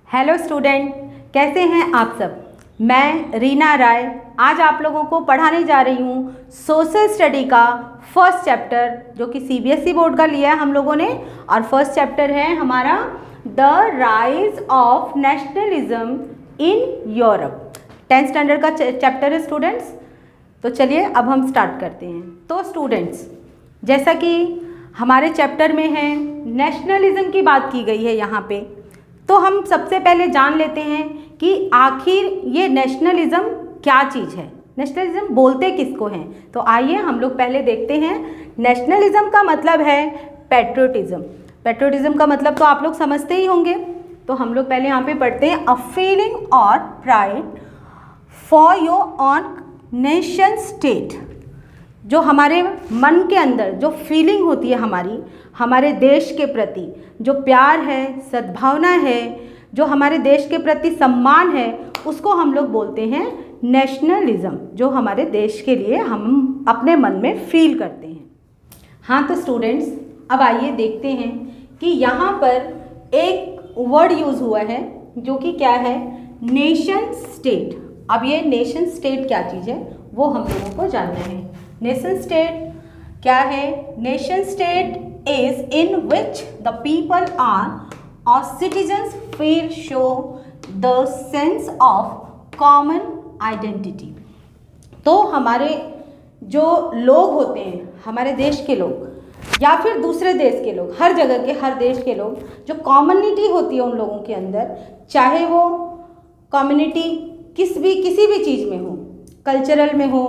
Hello student, कैसे हैं आप सब। मैं रीना राय आज आप लोगों को पढ़ाने जा रही हूँ सोशल स्टडी का फर्स्ट चैप्टर, जो कि सीबीएसई बोर्ड का लिया है हम लोगों ने। और फर्स्ट चैप्टर है हमारा the rise of nationalism in Europe. 10th standard का चैप्टर है स्टूडेंट्स। तो चलिए अब हम स्टार्ट करते हैं। तो स्टूडेंट्स, जैसा कि हमारे चैप्टर में है नेशनलिज्म की बात की गई है यहाँ पे, तो हम सबसे पहले जान लेते हैं कि आखिर ये नेशनलिज्म क्या चीज़ है, नेशनलिज्म बोलते किसको हैं। तो आइए हम लोग पहले देखते हैं। नेशनलिज्म का मतलब है पैट्रियोटिज्म। पैट्रियोटिज्म का मतलब तो आप लोग समझते ही होंगे। तो हम लोग पहले यहाँ पे पढ़ते हैं, अ फीलिंग और pride for your on nation state. जो हमारे मन के अंदर जो फीलिंग होती है हमारे देश के प्रति, जो प्यार है, सद्भावना है, जो हमारे देश के प्रति सम्मान है, उसको हम लोग बोलते हैं नेशनलिज्म, जो हमारे देश के लिए हम अपने मन में फील करते हैं। हाँ, तो स्टूडेंट्स अब आइए देखते हैं कि यहाँ पर एक वर्ड यूज़ हुआ है जो कि क्या है, नेशन स्टेट। अब ये नेशन स्टेट क्या चीज़ है वो हम लोगों को जानना है। नेशन स्टेट क्या है? Nation state is in which the people are और citizens feel show the sense of common identity. तो हमारे जो लोग होते हैं, हमारे देश के लोग या फिर दूसरे देश के लोग, हर जगह के हर देश के लोग, जो कॉम्युनिटी होती है उन लोगों के अंदर, चाहे वो कम्युनिटी किसी भी चीज़ में हो, कल्चरल में हो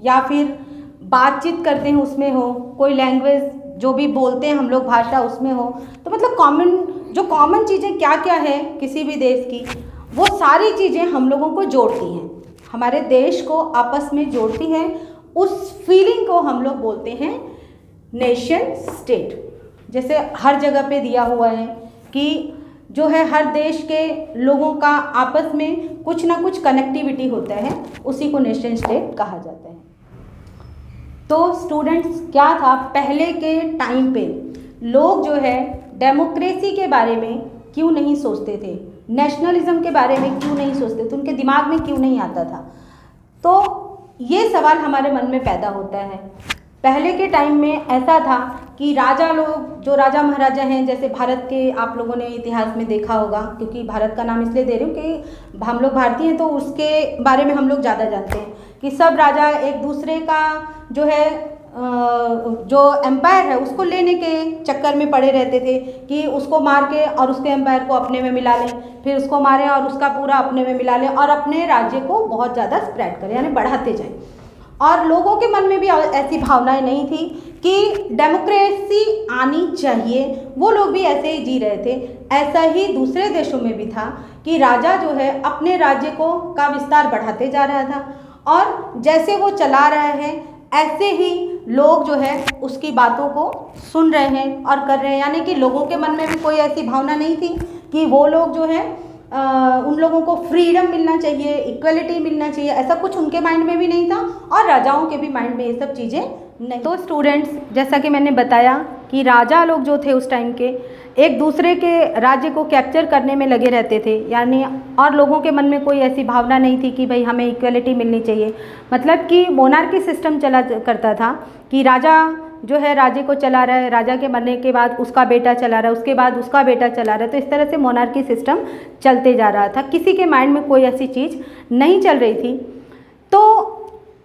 या फिर बातचीत करते हैं उसमें हो, कोई लैंग्वेज जो भी बोलते हैं हम लोग भाषा उसमें हो, तो मतलब जो कॉमन चीज़ें क्या क्या है किसी भी देश की, वो सारी चीज़ें हम लोगों को जोड़ती हैं, हमारे देश को आपस में जोड़ती हैं। उस फीलिंग को हम लोग बोलते हैं नेशन स्टेट। जैसे हर जगह पे दिया हुआ है कि जो है हर देश के लोगों का आपस में कुछ ना कुछ कनेक्टिविटी होता है, उसी को नेशन स्टेट कहा जाता है। तो स्टूडेंट्स, क्या था पहले के टाइम पे लोग जो है डेमोक्रेसी के बारे में क्यों नहीं सोचते थे, नेशनलिज्म के बारे में क्यों नहीं सोचते थे, उनके दिमाग में क्यों नहीं आता था। तो ये सवाल हमारे मन में पैदा होता है। पहले के टाइम में ऐसा था कि राजा लोग, जो राजा महाराजा हैं, जैसे भारत के आप लोगों ने इतिहास में देखा होगा, क्योंकि भारत का नाम इसलिए दे रही हूँ कि हम लोग भारतीय हैं तो उसके बारे में हम लोग ज़्यादा जानते हैं कि सब राजा एक दूसरे का जो है जो एम्पायर है उसको लेने के चक्कर में पड़े रहते थे कि उसको मार के और उसके एम्पायर को अपने में मिला लें, फिर उसको मारें और उसका पूरा अपने में मिला लें और अपने राज्य को बहुत ज़्यादा स्प्रेड करें, यानी बढ़ाते जाएं। और लोगों के मन में भी ऐसी भावनाएं नहीं थी कि डेमोक्रेसी आनी चाहिए, वो लोग भी ऐसे ही जी रहे थे। ऐसा ही दूसरे देशों में भी था कि राजा जो है अपने राज्य का विस्तार बढ़ाते जा रहा था और जैसे वो चला रहा है ऐसे ही लोग जो है उसकी बातों को सुन रहे हैं और कर रहे हैं। यानी कि लोगों के मन में भी कोई ऐसी भावना नहीं थी कि वो लोग जो है उन लोगों को फ्रीडम मिलना चाहिए, इक्वलिटी मिलना चाहिए, ऐसा कुछ उनके माइंड में भी नहीं था और राजाओं के भी माइंड में ये सब चीज़ें नहीं। तो स्टूडेंट्स, जैसा कि मैंने बताया कि राजा लोग जो थे उस टाइम के एक दूसरे के राज्य को कैप्चर करने में लगे रहते थे, यानी और लोगों के मन में कोई ऐसी भावना नहीं थी कि भाई हमें इक्वलिटी मिलनी चाहिए। मतलब कि मोनार्की सिस्टम चला करता था कि राजा जो है राज्य को चला रहा है, राजा के मरने के बाद उसका बेटा चला रहा है, उसके बाद उसका बेटा चला रहा है। तो इस तरह से मोनार्की सिस्टम चलते जा रहा था, किसी के माइंड में कोई ऐसी चीज़ नहीं चल रही थी। तो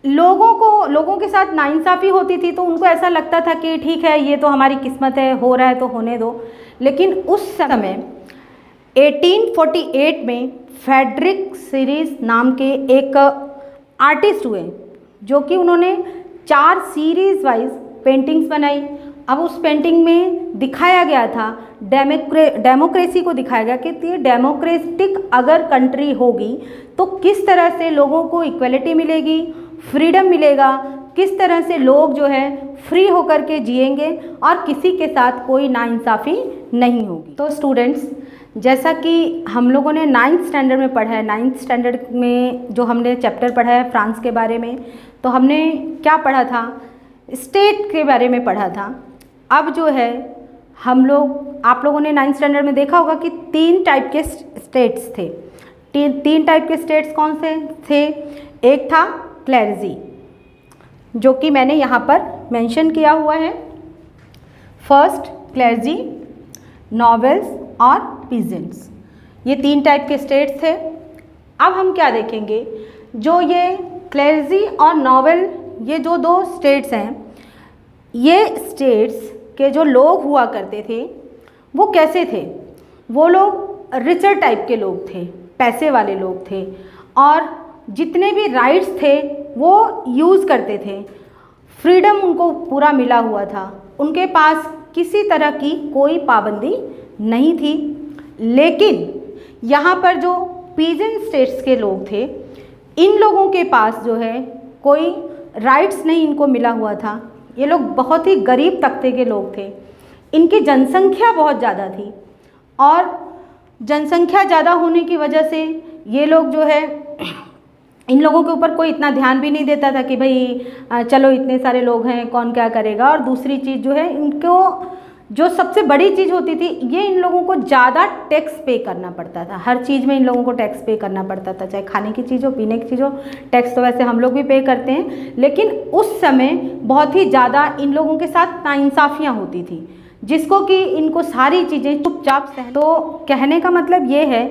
लोगों के साथ नाइंसाफ़ी होती थी, तो उनको ऐसा लगता था कि ठीक है, ये तो हमारी किस्मत है, हो रहा है तो होने दो। लेकिन उस समय 1848 में फ्रेडरिक सीरीज नाम के एक आर्टिस्ट हुए जो कि उन्होंने 4 सीरीज़ वाइज पेंटिंग्स बनाई। अब उस पेंटिंग में दिखाया गया था डेमोक्रेसी को दिखाया गया कि ये डेमोक्रेटिक अगर कंट्री होगी तो किस तरह से लोगों को इक्वलिटी मिलेगी, फ्रीडम मिलेगा, किस तरह से लोग जो है फ्री होकर के जिएंगे और किसी के साथ कोई नाइंसाफ़ी नहीं होगी। तो स्टूडेंट्स, जैसा कि हम लोगों ने 9th स्टैंडर्ड में पढ़ा है, 9th स्टैंडर्ड में जो हमने चैप्टर पढ़ा है फ्रांस के बारे में, तो हमने क्या पढ़ा था, स्टेट के बारे में पढ़ा था। अब जो है हम लोग, आप लोगों ने 9th स्टैंडर्ड में देखा होगा कि 3 टाइप के स्टेट्स थे। 3 टाइप के स्टेट्स कौन से थे? एक था क्लेर्जी, जो कि मैंने यहाँ पर मेंशन किया हुआ है। फर्स्ट क्लेर्जी, नॉवेल्स और पीजेंट्स, ये 3 टाइप के स्टेट्स थे। अब हम क्या देखेंगे, जो ये क्लेर्जी और नॉवेल, ये जो 2 स्टेट्स हैं, ये स्टेट्स के जो लोग हुआ करते थे वो कैसे थे? वो लोग रिचर टाइप के लोग थे, पैसे वाले लोग थे, और जितने भी राइट्स थे वो यूज़ करते थे। फ्रीडम उनको पूरा मिला हुआ था, उनके पास किसी तरह की कोई पाबंदी नहीं थी। लेकिन यहाँ पर जो पीजेंट स्टेट्स के लोग थे, इन लोगों के पास जो है कोई राइट्स नहीं इनको मिला हुआ था। ये लोग बहुत ही गरीब तबके के लोग थे, इनकी जनसंख्या बहुत ज़्यादा थी, और जनसंख्या ज़्यादा होने की वजह से ये लोग जो है, इन लोगों के ऊपर कोई इतना ध्यान भी नहीं देता था कि भाई चलो इतने सारे लोग हैं, कौन क्या करेगा। और दूसरी चीज़ जो है, इनको जो सबसे बड़ी चीज़ होती थी, ये इन लोगों को ज़्यादा टैक्स पे करना पड़ता था। हर चीज़ में इन लोगों को टैक्स पे करना पड़ता था, चाहे खाने की चीज़ हो, पीने की चीज़ हो। टैक्स तो वैसे हम लोग भी पे करते हैं, लेकिन उस समय बहुत ही ज़्यादा इन लोगों के साथ नाइंसाफ़ियाँ होती थी, जिसको कि इनको सारी चीज़ें चुपचाप सहन। तो कहने का मतलब ये है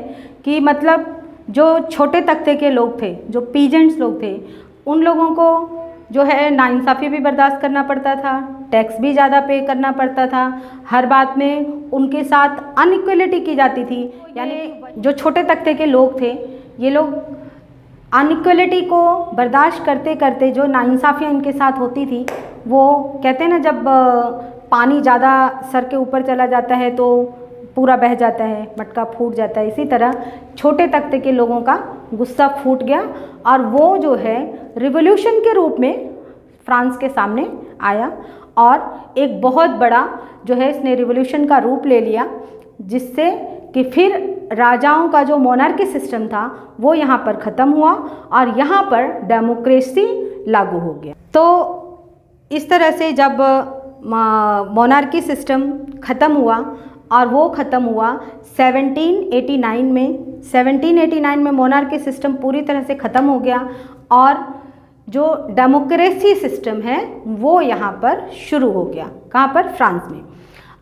कि मतलब जो छोटे तबके के लोग थे, जो पीजेंट्स लोग थे, उन लोगों को जो है नाइंसाफ़ी भी बर्दाश्त करना पड़ता था, टैक्स भी ज़्यादा पे करना पड़ता था, हर बात में उनके साथ अनइक्वलिटी की जाती थी। यानी जो छोटे तबके के लोग थे, ये लोग अनइक्वलिटी को बर्दाश्त करते करते, जो नाइंसाफ़ियाँ इनके साथ होती थी, वो कहते हैं ना, जब पानी ज़्यादा सर के ऊपर चला जाता है तो पूरा बह जाता है, मटका फूट जाता है। इसी तरह छोटे तबके के लोगों का गुस्सा फूट गया, और वो जो है रिवॉल्यूशन के रूप में फ्रांस के सामने आया, और एक बहुत बड़ा जो है इसने रिवॉल्यूशन का रूप ले लिया, जिससे कि फिर राजाओं का जो मोनार्की सिस्टम था वो यहाँ पर ख़त्म हुआ, और यहाँ पर डेमोक्रेसी लागू हो गया। तो इस तरह से जब मोनार्की सिस्टम ख़त्म हुआ, और वो ख़त्म हुआ 1789 में। 1789 में मोनार्की सिस्टम पूरी तरह से ख़त्म हो गया, और जो डेमोक्रेसी सिस्टम है वो यहाँ पर शुरू हो गया। कहाँ पर? फ्रांस में।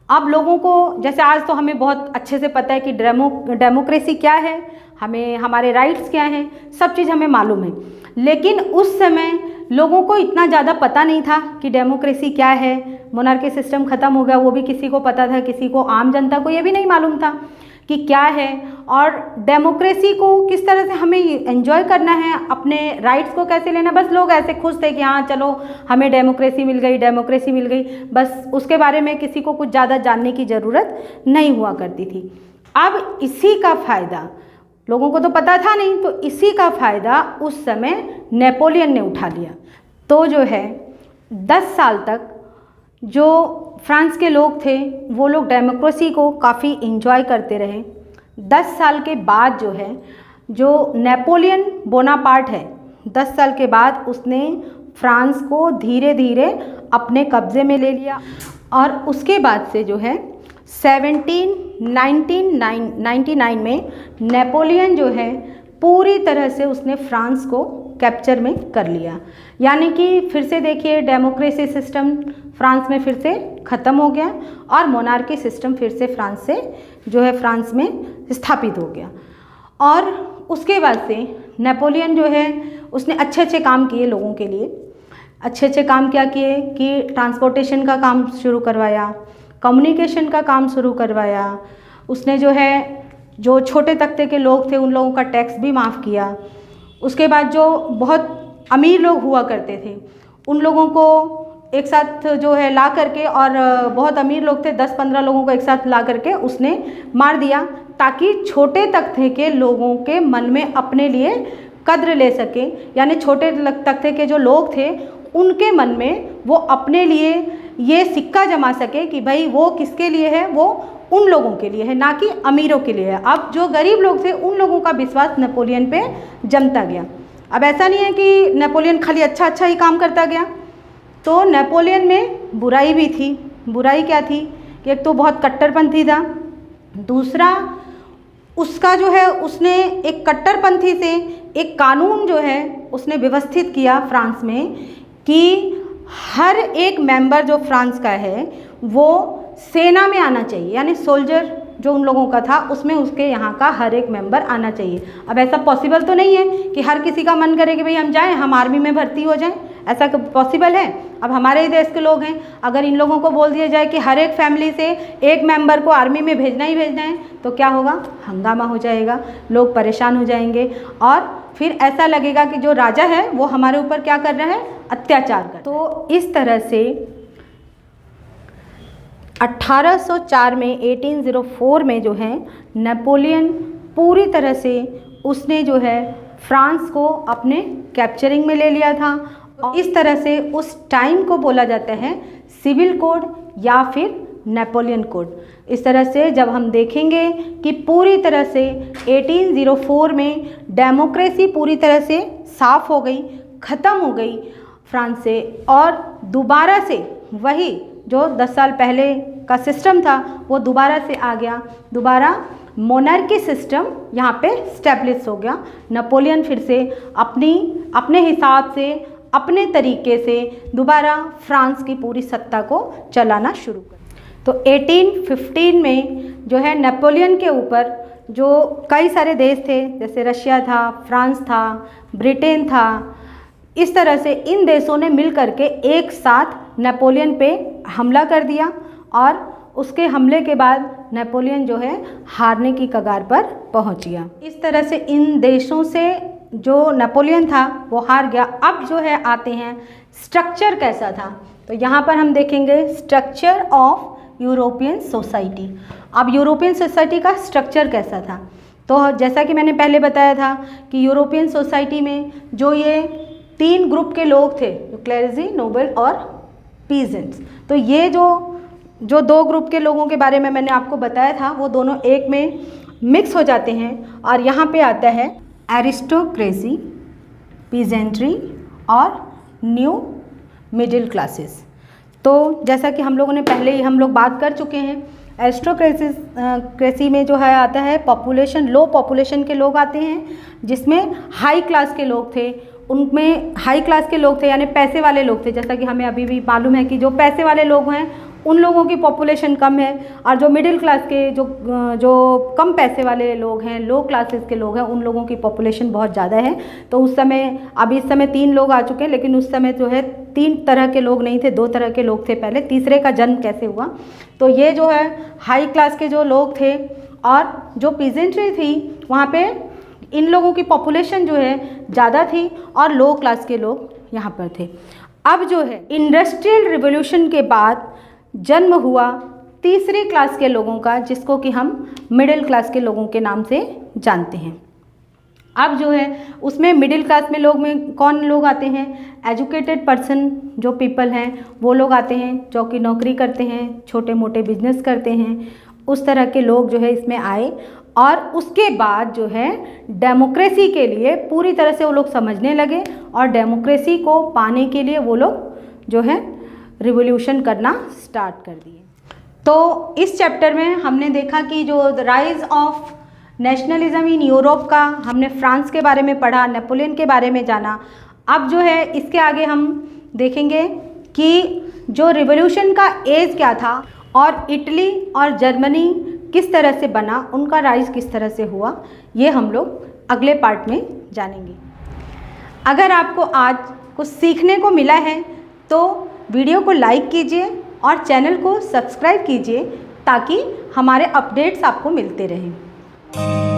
अब लोगों को, जैसे आज तो हमें बहुत अच्छे से पता है कि डेमोक्रेसी क्या है, हमें हमारे राइट्स क्या हैं, सब चीज़ हमें मालूम है। लेकिन उस समय लोगों को इतना ज़्यादा पता नहीं था कि डेमोक्रेसी क्या है। मोनार्की सिस्टम ख़त्म हो गया, वो भी किसी को पता था, किसी को, आम जनता को ये भी नहीं मालूम था कि क्या है, और डेमोक्रेसी को किस तरह से हमें एंजॉय करना है, अपने राइट्स को कैसे लेना। बस लोग ऐसे खुश थे कि हाँ चलो हमें डेमोक्रेसी मिल गई, डेमोक्रेसी मिल गई, बस उसके बारे में किसी को कुछ ज़्यादा जानने की ज़रूरत नहीं हुआ करती थी। अब इसी का फ़ायदा, लोगों को तो पता था नहीं, तो इसी का फ़ायदा उस समय नेपोलियन ने उठा लिया। तो जो है 10 साल तक जो फ्रांस के लोग थे वो लोग डेमोक्रेसी को काफ़ी इंजॉय करते रहे। 10 साल के बाद जो है, जो नेपोलियन बोनापार्ट है, 10 साल के बाद उसने फ्रांस को धीरे धीरे अपने कब्ज़े में ले लिया, और उसके बाद से जो है 1799 में नेपोलियन जो है पूरी तरह से उसने फ्रांस को कैप्चर में कर लिया। यानी कि फिर से देखिए, डेमोक्रेसी सिस्टम फ्रांस में फिर से ख़त्म हो गया, और मोनार्की सिस्टम फिर से फ्रांस से जो है फ्रांस में स्थापित हो गया। और उसके बाद से नेपोलियन जो है उसने अच्छे अच्छे काम किए लोगों के लिए। अच्छे अच्छे काम क्या किए कि ट्रांसपोर्टेशन का काम शुरू करवाया, कम्युनिकेशन का काम शुरू करवाया। उसने जो है जो छोटे तबके के लोग थे उन लोगों का टैक्स भी माफ़ किया। उसके बाद जो बहुत अमीर लोग हुआ करते थे उन लोगों को एक साथ जो है ला करके, और बहुत अमीर लोग थे 10-15 लोगों को एक साथ ला करके उसने मार दिया, ताकि छोटे तबके के लोगों के मन में अपने लिए कद्र ले सके। यानी छोटे तबके के जो लोग थे उनके मन में वो अपने लिए ये सिक्का जमा सके कि भाई वो किसके लिए है, वो उन लोगों के लिए है, ना कि अमीरों के लिए है। अब जो गरीब लोग थे उन लोगों का विश्वास नेपोलियन पे जमता गया। अब ऐसा नहीं है कि नेपोलियन खाली अच्छा ही काम करता गया, तो नेपोलियन में बुराई भी थी। बुराई क्या थी कि एक तो बहुत कट्टरपंथी था, दूसरा उसका जो है उसने एक कट्टरपंथी से एक कानून जो है उसने व्यवस्थित किया फ्रांस में कि हर एक मेंबर जो फ्रांस का है वो सेना में आना चाहिए, यानी सोल्जर जो उन लोगों का था उसमें उसके यहाँ का हर एक मेंबर आना चाहिए। अब ऐसा पॉसिबल तो नहीं है कि हर किसी का मन करे कि भाई हम जाएं, हम आर्मी में भर्ती हो जाएं, ऐसा पॉसिबल है? अब हमारे ही देश के लोग हैं, अगर इन लोगों को बोल दिया जाए कि हर एक फैमिली से एक मेंबर को आर्मी में भेजना ही भेजना है तो क्या होगा? हंगामा हो जाएगा, लोग परेशान हो जाएंगे और फिर ऐसा लगेगा कि जो राजा है वो हमारे ऊपर क्या कर रहा है? अत्याचार कर। तो इस तरह से 1804 में 1804 में जो है नेपोलियन पूरी तरह से उसने जो है फ्रांस को अपने कैप्चरिंग में ले लिया था। और इस तरह से उस टाइम को बोला जाता है सिविल कोड या फिर नेपोलियन कोड। इस तरह से जब हम देखेंगे कि पूरी तरह से 1804 में डेमोक्रेसी पूरी तरह से साफ हो गई, ख़त्म हो गई फ्रांस से, और दोबारा से वही जो 10 साल पहले का सिस्टम था वो दोबारा से आ गया, दोबारा मोनार्की सिस्टम यहाँ पे स्टैब्लिश हो गया। नेपोलियन फिर से अपने हिसाब से अपने तरीके से दोबारा फ्रांस की पूरी सत्ता को चलाना शुरू कर। तो 1815 में जो है नेपोलियन के ऊपर जो कई सारे देश थे, जैसे रशिया था, फ्रांस था, ब्रिटेन था, इस तरह से इन देशों ने मिल करके एक साथ नेपोलियन पे हमला कर दिया और उसके हमले के बाद नेपोलियन जो है हारने की कगार पर पहुंच गया। इस तरह से इन देशों से जो नेपोलियन था वो हार गया। अब जो है आते हैं स्ट्रक्चर कैसा था, तो यहाँ पर हम देखेंगे स्ट्रक्चर ऑफ यूरोपियन सोसाइटी। अब यूरोपियन सोसाइटी का स्ट्रक्चर कैसा था, तो जैसा कि मैंने पहले बताया था कि यूरोपियन सोसाइटी में जो ये 3 ग्रुप के लोग थे, जो क्लेरिजी, नोबल और पीजेंट्स, तो ये जो 2 ग्रुप के लोगों के बारे में मैंने आपको बताया था वो दोनों एक में मिक्स हो जाते हैं और यहाँ पे आता है एरिस्टोक्रेसी, पीजेंट्री और न्यू मिडिल क्लासेस। तो जैसा कि हम लोगों ने पहले ही हम लोग बात कर चुके हैं, एरिस्टोक्रेसी में जो है आता है पॉपुलेशन, लो पॉपुलेशन के लोग आते हैं, जिसमें हाई क्लास के लोग थे, उनमें हाई क्लास के लोग थे यानी पैसे वाले लोग थे। जैसा कि हमें अभी भी मालूम है कि जो पैसे वाले लोग हैं उन लोगों की पॉपुलेशन कम है, और जो मिडिल क्लास के जो कम पैसे वाले लोग हैं, लो क्लासेस के लोग हैं, उन लोगों की पॉपुलेशन बहुत ज़्यादा है। तो उस समय, अब इस समय 3 लोग आ चुके हैं, लेकिन उस समय जो है 3 तरह के लोग नहीं थे, 2 तरह के लोग थे पहले। तीसरे का जन्म कैसे हुआ? तो ये जो है हाई क्लास के जो लोग थे और जो पीजेंट्री थी वहाँ पे इन लोगों की पॉपुलेशन जो है ज़्यादा थी और लो क्लास के लोग यहाँ पर थे। अब जो है इंडस्ट्रियल रिवॉल्यूशन के बाद जन्म हुआ तीसरी क्लास के लोगों का, जिसको कि हम मिडिल क्लास के लोगों के नाम से जानते हैं। अब जो है उसमें मिडिल क्लास में लोग में कौन लोग आते हैं? एजुकेटेड पर्सन जो पीपल हैं वो लोग आते हैं, जो कि नौकरी करते हैं, छोटे मोटे बिजनेस करते हैं, उस तरह के लोग जो है इसमें आए। और उसके बाद जो है डेमोक्रेसी के लिए पूरी तरह से वो लोग समझने लगे और डेमोक्रेसी को पाने के लिए वो लोग जो है रिवॉल्यूशन करना स्टार्ट कर दिए। तो इस चैप्टर में हमने देखा कि जो the rise of nationalism in Europe का हमने फ्रांस के बारे में पढ़ा, नेपोलियन के बारे में जाना। अब जो है इसके आगे हम देखेंगे कि जो रिवॉल्यूशन का एज क्या था और इटली और जर्मनी किस तरह से बना, उनका राइज किस तरह से हुआ, ये हम लोग अगले पार्ट में जानेंगे। अगर आपको आज कुछ सीखने को मिला है तो वीडियो को लाइक कीजिए और चैनल को सब्सक्राइब कीजिए ताकि हमारे अपडेट्स आपको मिलते रहें।